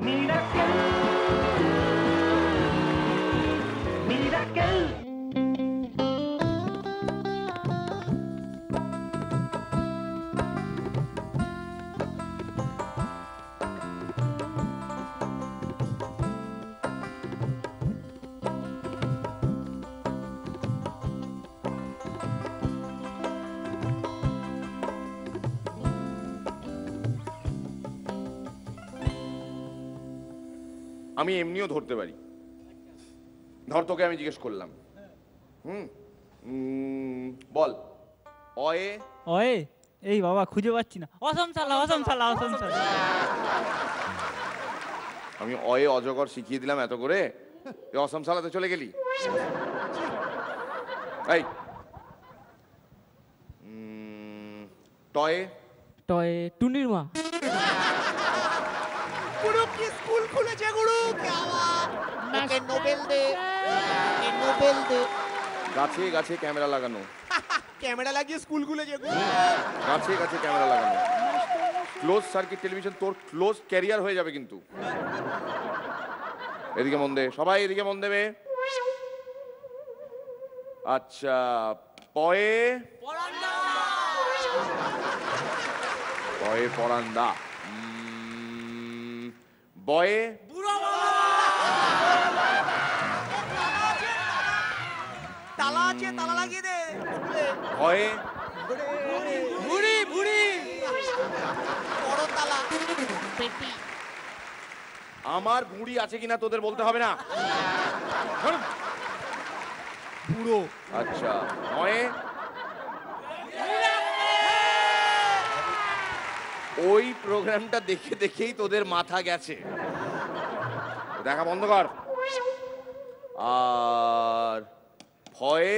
Miracle miracle আমি এমনিও ধরতে পারি। ধর, তোকে আমি জিজ্ঞেস করলাম, বল অয়ে। অয়ে এই বাবা খুঁজে পাচ্ছি না। অসম সালা অসম সালা অসম সালা। আমি অয়ে অজগর শিখিয়ে দিলাম এত করে, তুই অসম সালাতে চলে গেলি। এই টয়ে। টয়ে টুনির মা। গুরু কি স্কুল খুলেছে গুরু? ওকে নোবেল দে, নোবেল দে। গাছে গাছে ক্যামেরা লাগানো। ক্যামেরা লাগিয়ে স্কুল খুলেছে গুরু। গাছে গাছে ক্যামেরা লাগানো। ক্লোজ সার্কিট টেলিভিশন তোর ক্লোজ ক্যারিয়ার হয়ে যাবে কিন্তু। এদিকে মন দে, সবাই এদিকে মন দেবে। আচ্ছা, পয়ে পয়ে পরান্দা। বয়ে তালা আছে, তালা লাগিয়ে দে। ভয়ে ভুড়ি ভুড়ি বড় তালা পেটি। আমার ভুঁড়ি আছে কিনা তোদের বলতে হবে না। বুড়ো। আচ্ছা, নয়ে ওই প্রোগ্রামটা দেখে দেখেই তোদের মাথা গেছে, দেখা বন্ধ কর। আর ভয়ে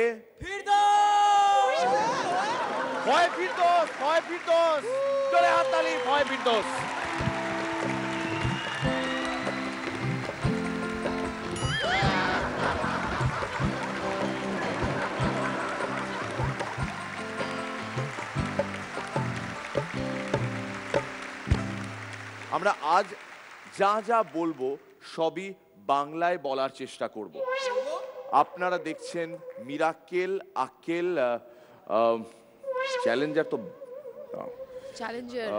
ভয় ফিরদোস, ভয় ফিরদোস, চলে হাততালি, ভয় ফিরদোস। আমরা আজ যা যা বলবো সবই বাংলায় বলার চেষ্টা করব। আপনারা দেখছেন মিরাকেল আক্কেল চ্যালেঞ্জার। তো চ্যালেঞ্জার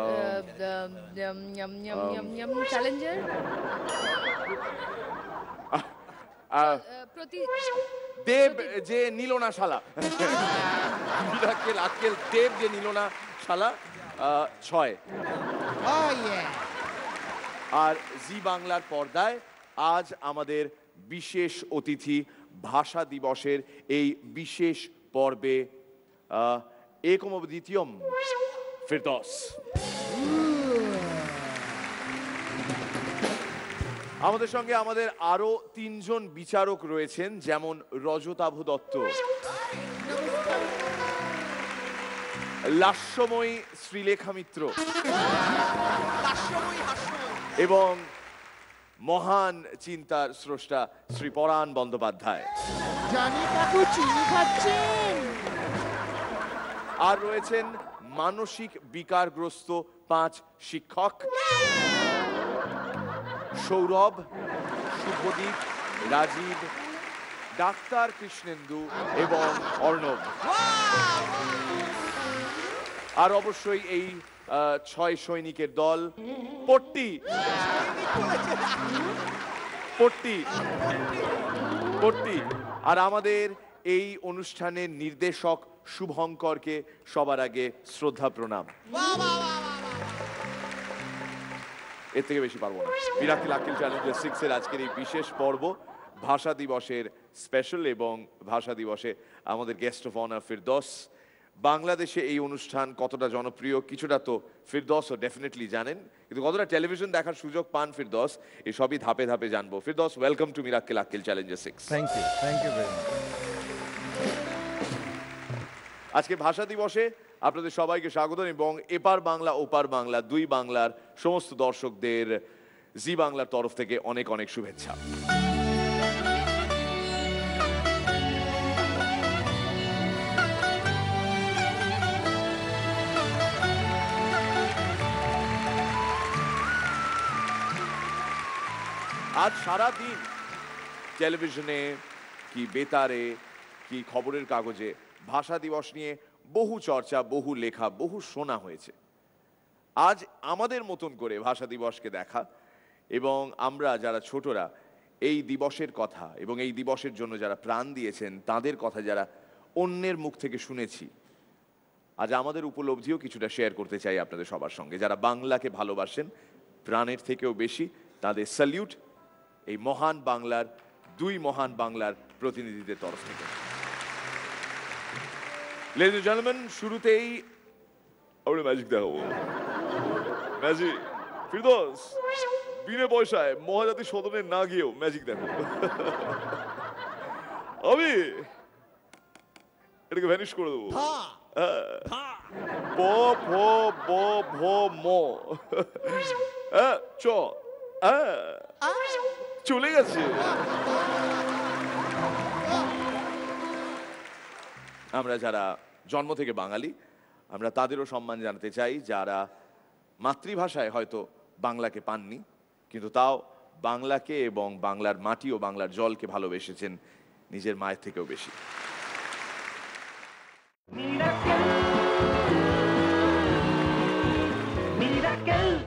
চ্যালেঞ্জার প্রতি দেব যে নিল না শালা। মিরাকেল আক্কেল দেব যে নিল না শালা 6। আর জি বাংলার পর্দায় আজ আমাদের বিশেষ অতিথি ভাষা দিবসের এই বিশেষ পর্বে একম দ্বিতীয়ম ফিরদৌস। আমাদের সঙ্গে আমাদের আরো 3 জন বিচারক রয়েছেন, যেমন রজতাভ দত্ত, লাস্যময়ী শ্রীলেখা মিত্র এবং মহান চিন্তার স্রষ্টা শ্রী পরাণ বন্দ্যোপাধ্যায়। আর রয়েছেন মানসিক বিকারগ্রস্ত 5 শিক্ষক, সৌরভ, শুভদীপ, রাজীব, ডাক্তার কৃষ্ণেন্দু এবং অর্ণব। আর অবশ্যই এই 6 সৈনিকের দল পট্টি পট্টি পট্টি। আর আমাদের এই অনুষ্ঠানের নির্দেশক শুভঙ্করকে সবার আগে শ্রদ্ধা প্রণাম। এর থেকে বেশি পারবো না। মিরাকেল আক্কেল চ্যালেঞ্জার 6 এর আজকের এই বিশেষ পর্ব ভাষা দিবসের স্পেশাল, এবং ভাষা দিবসে আমাদের গেস্ট অফ অনার ফিরদৌস। বাংলাদেশে এই অনুষ্ঠান কতটা জনপ্রিয় কিছুটা তো ফিরদৌসও ডেফিনেটলি জানেন, কিন্তু কতটা টেলিভিশন দেখার সুযোগ পান ফিরদৌস, এসবই ধাপে ধাপে জানবো। Firdaus, welcome to miracle Akkel challenger 6। Thank you very much. আজকে ভাষা দিবসে আপনাদের সবাইকে স্বাগত, এবং এপার বাংলা ওপার বাংলা দুই বাংলার সমস্ত দর্শকদের জি বাংলার তরফ থেকে অনেক অনেক শুভেচ্ছা। আজ সারা দিন টেলিভিশনে কি বেতারে কি খবরের কাগজে ভাষা দিবস নিয়ে বহু চর্চা, বহু লেখা, বহু শোনা হয়েছে। আজ আমাদের মতন করে ভাষা দিবসকে দেখা এবং আমরা যারা ছোটরা এই দিবসের কথা এবং এই দিবসের জন্য যারা প্রাণ দিয়েছেন তাদের কথা যারা অন্যের মুখ থেকে শুনেছি, আজ আমাদের উপলব্ধিও কিছুটা শেয়ার করতে চাই আপনাদের সবার সঙ্গে। যারা বাংলাকে ভালোবাসেন প্রাণের থেকেও বেশি, তাদের স্যালিউট এই মহান বাংলার, দুই মহান বাংলার প্রতিনিধিদের তরফ থেকে। লেডিজ এন্ড জেন্টলম্যান, শুরুতেই আমরা ম্যাজিক দেখাবো। ম্যাজিক ফিরদৌস বিনা পয়সায় মহাজাতি সদনে না গিয়েও ম্যাজিক দেখাবো। আমি এটাকে ভ্যানিশ করে দেবো। প ফ ব ভ ম চ চলে গেছে। আমরা যারা জন্ম থেকে বাঙালি, আমরা তাদেরও সম্মান জানাতে চাই যারা মাতৃভাষায় হয়তো বাংলাকে পাননি, কিন্তু তাও বাংলাকে এবং বাংলার মাটি ও বাংলার জলকে ভালোবেসেছেন নিজের মায়ের থেকেও বেশি। Miracle.